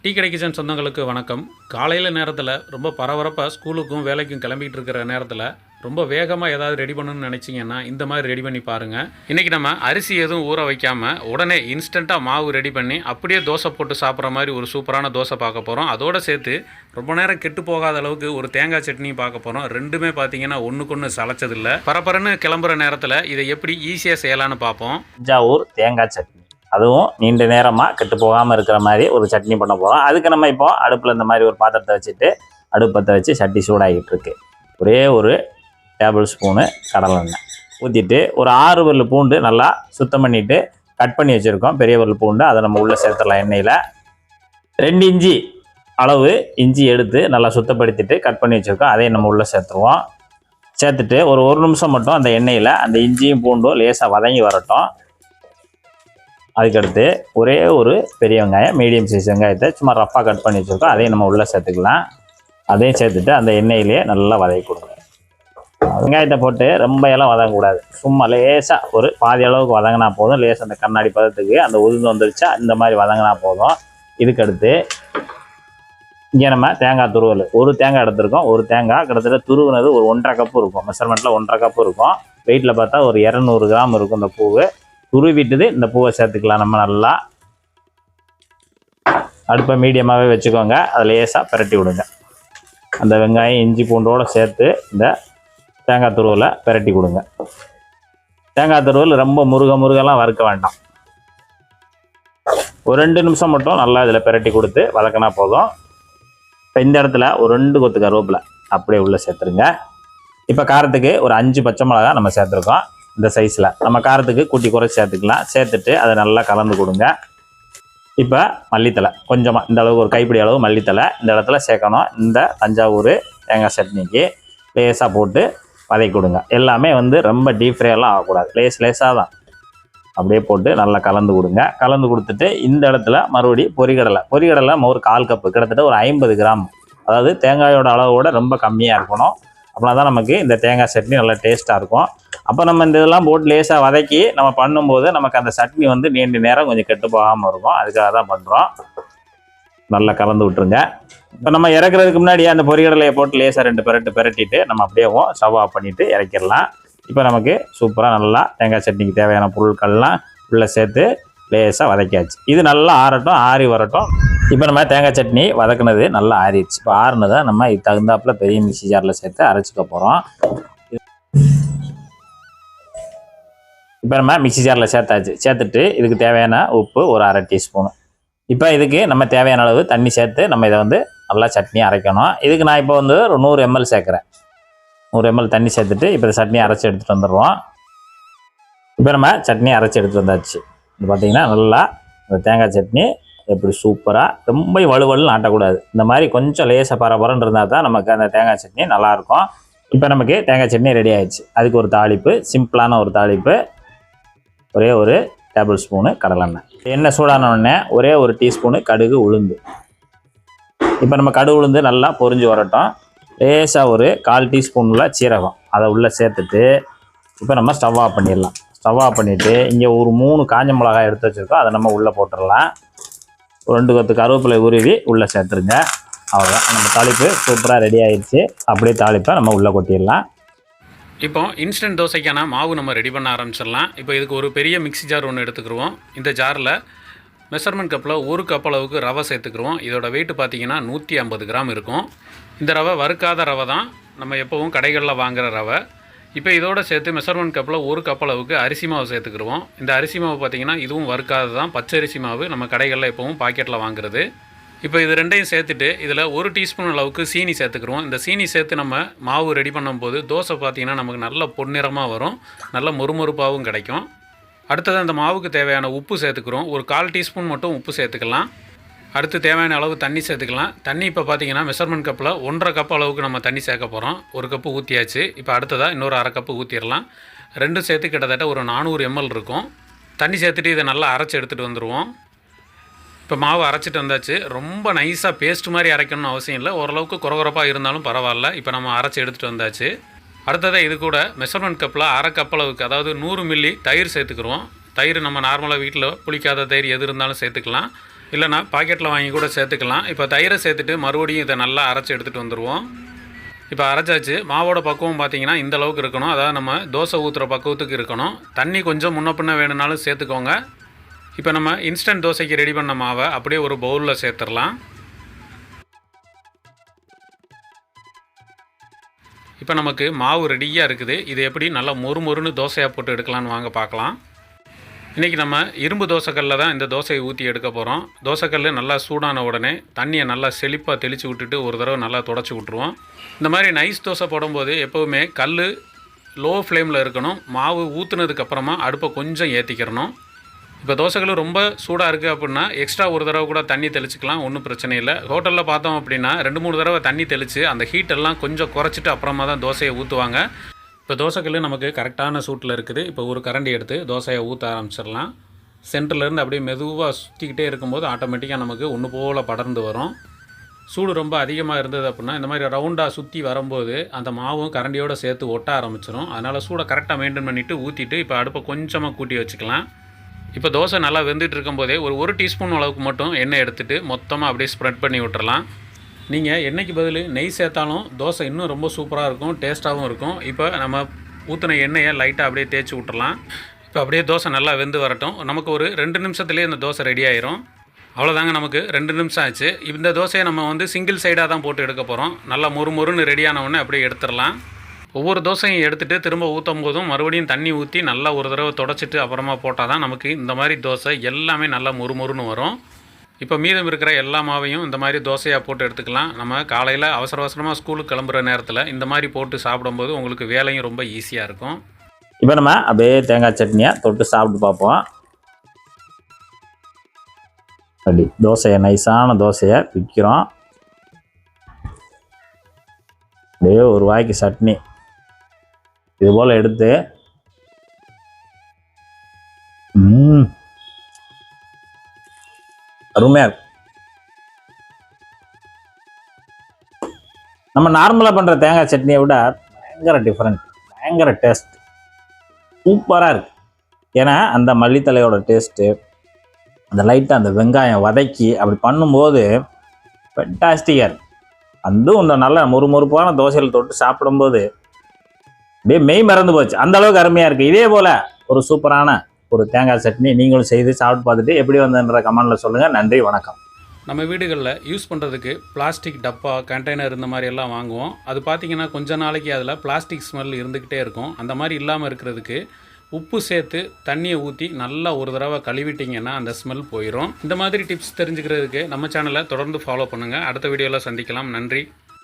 Tea கடை kitchen சொந்தங்களுக்கு வணக்கம். காலையில் நேரத்தில் ரொம்ப பரபரப்பாக ஸ்கூலுக்கும் வேலைக்கும் கிளம்பிகிட்டு இருக்கிற நேரத்தில் ரொம்ப வேகமாக ஏதாவது ரெடி பண்ணணும்னு நினச்சிங்கன்னா இந்த மாதிரி ரெடி பண்ணி பாருங்கள். இன்றைக்கி நம்ம அரிசி எதுவும் ஊற வைக்காமல் உடனே இன்ஸ்டண்ட்டாக மாவு ரெடி பண்ணி அப்படியே தோசை போட்டு சாப்பிட்ற மாதிரி ஒரு சூப்பரான தோசை பார்க்க போகிறோம். அதோடு சேர்த்து ரொம்ப நேரம் கெட்டு போகாத அளவுக்கு ஒரு தேங்காய் சட்னியும் பார்க்க போகிறோம். ரெண்டுமே பார்த்தீங்கன்னா ஒன்றுக்கு ஒன்று சளைச்சதில்லை. பரபரன்னு கிளம்புற நேரத்தில் இதை எப்படி ஈஸியாக செய்யலான்னு பார்ப்போம். தஞ்சாவூர் தேங்காய் சட்னி, அதுவும் நீண்ட நேரமாக கெட்டு போகாமல் இருக்கிற மாதிரி ஒரு சட்னி பண்ண போகிறோம். அதுக்கு நம்ம இப்போ அடுப்பில் இந்த மாதிரி ஒரு பாத்திரத்தை வச்சுட்டு அடுப்பத்தை வச்சு சட்டி சூடாகிட்டு இருக்கு. ஒரே ஒரு டேபிள் ஸ்பூனு கடலெண்ணெய் ஊற்றிட்டு ஒரு 6 பல்லு பூண்டு நல்லா சுத்தம் பண்ணிவிட்டு கட் பண்ணி வச்சுருக்கோம். பெரிய பல்லு பூண்டு அதை நம்ம உள்ளே சேர்த்துடலாம். எண்ணெயில் 2 இஞ்சி அளவு இஞ்சி எடுத்து நல்லா சுத்தப்படுத்திட்டு கட் பண்ணி வச்சுருக்கோம். அதையும் நம்ம உள்ளே சேர்த்துருவோம். சேர்த்துட்டு ஒரு நிமிஷம் மட்டும் அந்த எண்ணெயில் அந்த இஞ்சியும் பூண்டும் லேசாக வதங்கி வரட்டும். அதுக்கடுத்து ஒரே ஒரு பெரிய வெங்காயம், மீடியம் சைஸ் வெங்காயத்தை சும்மா ரஃப்பாக கட் பண்ணி வச்சுருக்கோம். அதையும் நம்ம உள்ளே சேர்த்துக்கலாம். அதையும் சேர்த்துட்டு அந்த எண்ணெயிலே நல்லா வதக்கி கொடுங்க. வெங்காயத்தை போட்டு ரொம்ப எல்லாம் வதங்கக்கூடாது. சும்மா லேசாக ஒரு பாதி அளவுக்கு வதங்கினா போதும். லேசாக அந்த கண்ணாடி பதத்துக்கு அந்த உதிர்ந்து வந்துருச்சா இந்த மாதிரி வதங்கினா போதும். இதுக்கடுத்து இங்கே நம்ம தேங்காய் துருவல் ஒரு தேங்காய் எடுத்துருக்கோம். ஒரு தேங்காய் கிட்டத்தட்ட துருவுனது ஒரு 1.5 கப்பு இருக்கும். மெஷர்மெண்ட்டில் 1.5 கப்பு இருக்கும். வெயிட்டில் பார்த்தா ஒரு 200 கிராம் இருக்கும். இந்த பூவு துருவிட்டுது இந்த பூவை சேர்த்துக்கலாம். நம்ம நல்லா அடுப்பை மீடியமாகவே வச்சுக்கோங்க. அதில் லேசாக பிரட்டி விடுங்க. அந்த வெங்காயம் இஞ்சி பூண்டோடு சேர்த்து இந்த தேங்காய் துருவலை பிரட்டி கொடுங்க. தேங்காய் துருவல் ரொம்ப முருகெல்லாம் வறுக்க வேண்டாம். ஒரு 2 நிமிஷம் மட்டும் நல்லா இதில் பிரட்டி கொடுத்து வதக்கினா போதும். இப்போ இந்த இடத்துல ஒரு 2 கொத்து கருவேப்பிலை அப்படியே உள்ளே சேர்த்துருங்க. இப்போ காரத்துக்கு ஒரு 5 பச்சை மிளகா நம்ம சேர்த்துருக்கோம். இந்த சைஸில் நம்ம காரத்துக்கு கூட்டி குறைச்சி சேர்த்துக்கலாம். சேர்த்துட்டு அதை நல்லா கலந்து கொடுங்க. இப்போ மல்லித்தலை கொஞ்சமாக இந்த அளவுக்கு ஒரு கைப்பிடி அளவு மல்லித்தலை இந்த இடத்துல சேர்க்கணும். இந்த தஞ்சாவூர் தேங்காய் சட்னிக்கு லேசாக போட்டு வதக்கி கொடுங்க. எல்லாமே ரொம்ப டீப் ஃப்ரையெல்லாம் ஆகக்கூடாது. லேசாக தான் அப்படியே போட்டு நல்லா கலந்து கொடுங்க. கலந்து கொடுத்துட்டு இந்த இடத்துல மறுபடியும் பொரிகடலை நம்ம ஒரு 1/4 கப்பு கிட்டத்தட்ட ஒரு 50 கிராம், அதாவது தேங்காயோட அளவோட ரொம்ப கம்மியாக இருக்கணும். அப்படின்னா தான் நமக்கு இந்த தேங்காய் சட்னி நல்லா டேஸ்ட்டாக இருக்கும். அப்போ நம்ம இந்த இதெல்லாம் போட்டு லேசாக வதக்கி நம்ம பண்ணும்போது நமக்கு அந்த சட்னி நீண்ட நேரம் கொஞ்சம் கெட்டு போகாமல் இருக்கும். அதுக்காக தான் பண்ணுறோம். நல்லா கலந்து விட்டுருங்க. இப்போ நம்ம இறக்குறதுக்கு முன்னாடி அந்த பொரிகடலையை போட்டு லேசாக 2 பிரட்டிட்டு நம்ம அப்படியே ஸ்டவ் ஆஃப் பண்ணிவிட்டு இறக்கிடலாம். இப்போ நமக்கு சூப்பராக நல்லா தேங்காய் சட்னிக்கு தேவையான பொருட்கள்லாம் உள்ளே சேர்த்து லேசாக வதக்கியாச்சு. இது நல்லா ஆறட்டும், ஆறி வரட்டும். இப்போ நம்ம தேங்காய் சட்னி வதக்குனது நல்லா ஆறிடுச்சு. இப்போ ஆறுனதை நம்ம இது தகுந்தாப்பில் பெரிய மிக்ஸி ஜாரில் சேர்த்து அரைச்சிக்க போகிறோம். இப்போ நம்ம மிக்ஸி ஜாரில் சேர்த்தாச்சு. சேர்த்துட்டு இதுக்கு தேவையான உப்பு ஒரு 1/2 டீஸ்பூனு. இப்போ இதுக்கு நம்ம தேவையான அளவு தண்ணி சேர்த்து நம்ம இதை நல்லா சட்னி அரைக்கணும். இதுக்கு நான் இப்போ ஒரு 100 ml சேர்க்குறேன். 100 ml தண்ணி சேர்த்துட்டு இப்போ இந்த சட்னி அரைச்சி எடுத்துகிட்டு வந்துடுவோம். இப்போ நம்ம சட்னி அரைச்சி எடுத்துகிட்டு வந்தாச்சு. இது பார்த்திங்கன்னா நல்லா இந்த தேங்காய் சட்னி எப்படி சூப்பராக ரொம்ப வலுவலுன்னு ஆட்டக்கூடாது. இந்த மாதிரி கொஞ்சம் லேசாக பரபரன்னு இருந்தால் தான் நமக்கு அந்த தேங்காய் சட்னி நல்லாயிருக்கும். இப்போ நமக்கு தேங்காய் சட்னி ரெடி ஆகிடுச்சு. அதுக்கு ஒரு தாளிப்பு, சிம்பிளான ஒரு தாளிப்பு. ஒரே ஒரு டேபிள் ஸ்பூனு கடலெண்ணெய். எண்ணெய் சூடான உடனே ஒரே ஒரு டீஸ்பூனு கடுகு உளுந்து. இப்போ நம்ம கடுகு உளுந்து நல்லா பொரிஞ்சு வரட்டும். லேசாக ஒரு 1/4 டீஸ்பூனில் சீரகம் அதை உள்ளே சேர்த்துட்டு இப்போ நம்ம ஸ்டவ் ஆஃப் பண்ணிடலாம். ஸ்டவ் ஆஃப் பண்ணிவிட்டு இங்கே ஒரு 3 காஞ்ச மிளகாய் எடுத்து வச்சுருக்கோம். அதை நம்ம உள்ளே போட்டுடலாம். ஒரு 2 கொத்து கருவேப்பிலை உருவி உள்ளே சேர்த்துருங்க. அவ்வளோதான், நம்ம தாளிப்பு சூப்பராக ரெடி ஆகிடுச்சு. அப்படியே தாளிப்பை நம்ம உள்ளே கொட்டிடலாம். இப்போ இன்ஸ்டன்ட் தோசைக்கான மாவு நம்ம ரெடி பண்ண ஆரம்பிச்சிடலாம். இப்போ இதுக்கு ஒரு பெரிய மிக்ஸி ஜார் ஒன்று எடுத்துக்கிடுவோம். இந்த ஜாரில் மெஷர்மெண்ட் கப்பில் 1 கப் அளவுக்கு ரவை சேர்த்துக்குருவோம். இதோட வெயிட் பார்த்திங்கன்னா 150 கிராம் இருக்கும். இந்த ரவை வறுக்காத ரவை தான், நம்ம எப்போவும் கடைகளில் வாங்குகிற ரவை. இப்போ இதோட சேர்த்து மெஷர்மெண்ட் கப்பில் 1 கப் அளவுக்கு அரிசி மாவு சேர்த்துக்கிடுவோம். இந்த அரிசி மாவு பார்த்திங்கன்னா இதுவும் வறுக்காது தான், பச்சரிசி மாவு, நம்ம கடைகளில் எப்போவும் பாக்கெட்டில் வாங்குறது. இப்போ இது ரெண்டையும் சேர்த்துட்டு இதில் 1 டீஸ்பூன் அளவுக்கு சீனி சேர்த்துக்குருவோம். இந்த சீனி சேர்த்து நம்ம மாவு ரெடி பண்ணும்போது தோசை பார்த்திங்கன்னா நமக்கு நல்ல பொன்னிறமாக வரும், நல்ல மொறுமொறுப்பாகவும் கிடைக்கும். அடுத்தது அந்த மாவுக்கு தேவையான உப்பு சேர்த்துக்கிறோம். ஒரு 1/4 டீஸ்பூன் மட்டும் உப்பு சேர்த்துக்கலாம். அடுத்து தேவையான அளவு தண்ணி சேர்த்துக்கலாம். தண்ணி இப்போ பார்த்திங்கன்னா மெஷர்மெண்ட் கப்பில் 1.5 கப் அளவுக்கு நம்ம தண்ணி சேர்க்க போகிறோம். 1 கப்பு ஊற்றியாச்சு. இப்போ அடுத்ததாக இன்னொரு 1/2 கப்பு ஊற்றிடலாம். ரெண்டும் சேர்த்து கிட்டத்தட்ட ஒரு 400 ml இருக்கும். தண்ணி சேர்த்துட்டு இதை நல்லா அரைச்சி எடுத்துகிட்டு வந்துடுவோம். இப்போ மாவு அரைச்சிட்டு வந்தாச்சு. ரொம்ப நைஸாக பேஸ்ட் மாதிரி அரைக்கணும்னு அவசியம் இல்லை, ஓரளவுக்கு குறகுறப்பாக இருந்தாலும் பரவாயில்ல. இப்போ நம்ம அரைச்சி எடுத்துகிட்டு வந்தாச்சு. அடுத்ததாக இது கூட மெஷர்மெண்ட் கப்பில் 1/2 கப் அளவுக்கு, அதாவது 100 மில்லி தயிர் சேர்த்துக்குருவோம். தயிர் நம்ம நார்மலாக வீட்டில் புளிக்காத தயிர் எது இருந்தாலும் சேர்த்துக்கலாம். இல்லைனா பாக்கெட்டில் வாங்கி கூட சேர்த்துக்கலாம். இப்போ தயிரை சேர்த்துட்டு மறுபடியும் இதை நல்லா அரைச்சி எடுத்துகிட்டு வந்துடுவோம். இப்போ அரைச்சாச்சு. மாவோட பக்குவம் பார்த்திங்கன்னா இந்த அளவுக்கு இருக்கணும். அதாவது நம்ம தோசை ஊற்றுற பக்குவத்துக்கு இருக்கணும். தண்ணி கொஞ்சம் முன்ன பின்ன வேணும்னாலும் சேர்த்துக்கோங்க. இப்போ நம்ம இன்ஸ்டன்ட் தோசைக்கு ரெடி பண்ண மாவை அப்படியே ஒரு பவுலில் சேர்த்துடலாம். இப்போ நமக்கு மாவு ரெடியாக இருக்குது. இது எப்படி நல்லா மொறுமொறுன்னு தோசையாக போட்டு எடுக்கலான்னு வாங்க பார்க்கலாம். இன்றைக்கி நம்ம இரும்பு தோசைக்கல்லில் தான் இந்த தோசையை ஊற்றி எடுக்க போகிறோம். தோசைக்கல் நல்லா சூடான உடனே தண்ணியை நல்லா செழிப்பாக தெளித்து விட்டுட்டு ஒரு தடவை நல்லா தொடச்சி விட்ருவோம். இந்த மாதிரி நைஸ் தோசை போடும்போது எப்போவுமே கல் லோ ஃப்ளேமில் இருக்கணும். மாவு ஊற்றுனதுக்கப்புறமா அடுப்பை கொஞ்சம் ஏற்றிக்கிறணும். இப்போ தோசைகளும் ரொம்ப சூடாக இருக்குது அப்படின்னா எக்ஸ்ட்ரா ஒரு தடவை கூட தண்ணி தெளிச்சிக்கலாம், ஒன்றும் பிரச்சனை இல்லை. ஹோட்டலில் பார்த்தோம் அப்படின்னா 2-3 தடவை தண்ணி தெளித்து அந்த ஹீட்டெல்லாம் கொஞ்சம் குறைச்சிட்டு அப்புறமா தான் தோசையை ஊற்றுவாங்க. இப்போ தோசைக்கல் நமக்கு கரெக்டான சூட்டில் இருக்குது. இப்போ ஒரு கரண்டி எடுத்து தோசையை ஊற்ற ஆரம்பிச்சிடலாம். சென்டர்லேருந்து அப்படியே மெதுவாக சுற்றிக்கிட்டே இருக்கும்போது ஆட்டோமேட்டிக்காக நமக்கு ஒன்று போல் படர்ந்து வரும். சூடு ரொம்ப அதிகமாக இருந்தது அப்படின்னா இந்த மாதிரி ரவுண்டாக சுற்றி வரும்போது அந்த மாவும் கரண்டியோடு சேர்த்து ஒட்ட ஆரம்பிச்சிடும். அதனால் சூடை கரெக்டாக மெயின்டைன் பண்ணிவிட்டு ஊற்றிட்டு இப்போ அடுப்பை கொஞ்சமாக கூட்டி வச்சுக்கலாம். இப்போ தோசை நல்லா வெந்துட்டு இருக்கும்போதே ஒரு டீஸ்பூன் அளவுக்கு மட்டும் எண்ணெய் எடுத்துகிட்டு மொத்தமாக அப்படியே ஸ்ப்ரெட் பண்ணி விட்டுறலாம். நீங்கள் எண்ணெய்க்கு பதில் நெய் சேர்த்தாலும் தோசை இன்னும் ரொம்ப சூப்பராக இருக்கும், டேஸ்ட்டாகவும் இருக்கும். இப்போ நம்ம ஊற்றின எண்ணெயை லைட்டாக அப்படியே தேய்ச்சி விட்டுறலாம். இப்போ அப்படியே தோசை நல்லா வெந்து வரட்டும். நமக்கு ஒரு 2 நிமிஷத்துலேயே இந்த தோசை ரெடி ஆயிரும். அவ்வளோதாங்க, நமக்கு 2 நிமிஷம் ஆச்சு. இந்த தோசையை நம்ம சிங்கிள் சைடாக தான் போட்டு எடுக்க போகிறோம். நல்லா மொறுன்னு ரெடியான உடனே அப்படியே எடுத்துடலாம். ஒவ்வொரு தோசையும் எடுத்துகிட்டு திரும்ப ஊற்றும் போதும் மறுபடியும் தண்ணி ஊற்றி நல்லா ஒரு தடவை தொடச்சிட்டு அப்புறமா போட்டால் தான் நமக்கு இந்த மாதிரி தோசை எல்லாமே நல்லா மொறுன்னு வரும். இப்போ மீதம் இருக்கிற எல்லா மாவையும் இந்த மாதிரி தோசையாக போட்டு எடுத்துக்கலாம். நம்ம காலையில் அவசரமாக ஸ்கூலுக்கு கிளம்புற நேரத்தில் இந்த மாதிரி போட்டு சாப்பிடும்போது உங்களுக்கு வேலையும் ரொம்ப ஈஸியாக இருக்கும். இப்போ நம்ம அப்படியே தேங்காய் சட்னியை தொட்டு சாப்பிட்டு பார்ப்போம். அப்படி தோசையை நைஸான தோசையை விற்கிறோம். அப்படியே ஒரு வாய்க்கு சட்னி இது போல் எடுத்து அருமையாக இருக்கும். நம்ம நார்மலாக பண்ணுற தேங்காய் சட்னியை விட பயங்கர டிஃப்ரெண்ட், பயங்கர டேஸ்ட், சூப்பராக இருக்குது. ஏன்னா அந்த மல்லித்தலையோட டேஸ்ட்டு, அந்த லைட்டாக அந்த வெங்காயம் வதக்கி அப்படி பண்ணும்போது ஃபென்டாஸ்டிக்காக இருக்குது. அதுவும் இந்த நல்ல மொறுமொறுப்பான தோசையில் தொட்டு சாப்பிடும்போது அப்படியே மெய் மறந்து போச்சு, அந்த அளவுக்கு அருமையாக இருக்குது. இதே போல் ஒரு சூப்பரான ஒரு தேங்காய் சட்னி நீங்களும் செய்து சாப்பிட்டு பார்த்துட்டு எப்படி வந்ததுன்ற கமெண்டில் சொல்லுங்கள். நன்றி, வணக்கம். நம்ம வீடுகளில் யூஸ் பண்ணுறதுக்கு பிளாஸ்டிக் டப்பா, கண்டெய்னர் இந்த மாதிரி எல்லாம் வாங்குவோம். அது பார்த்திங்கன்னா கொஞ்ச நாளைக்கு அதில் பிளாஸ்டிக் ஸ்மெல் இருந்துக்கிட்டே இருக்கும். அந்த மாதிரி இல்லாமல் இருக்கிறதுக்கு உப்பு சேர்த்து தண்ணியை ஊற்றி நல்லா ஒரு தடவை கழுவிட்டிங்கன்னா அந்த ஸ்மெல் போயிடும். இந்த மாதிரி டிப்ஸ் தெரிஞ்சுக்கிறதுக்கு நம்ம சேனலை தொடர்ந்து ஃபாலோ பண்ணுங்கள். அடுத்த வீடியோவில் சந்திக்கலாம். நன்றி.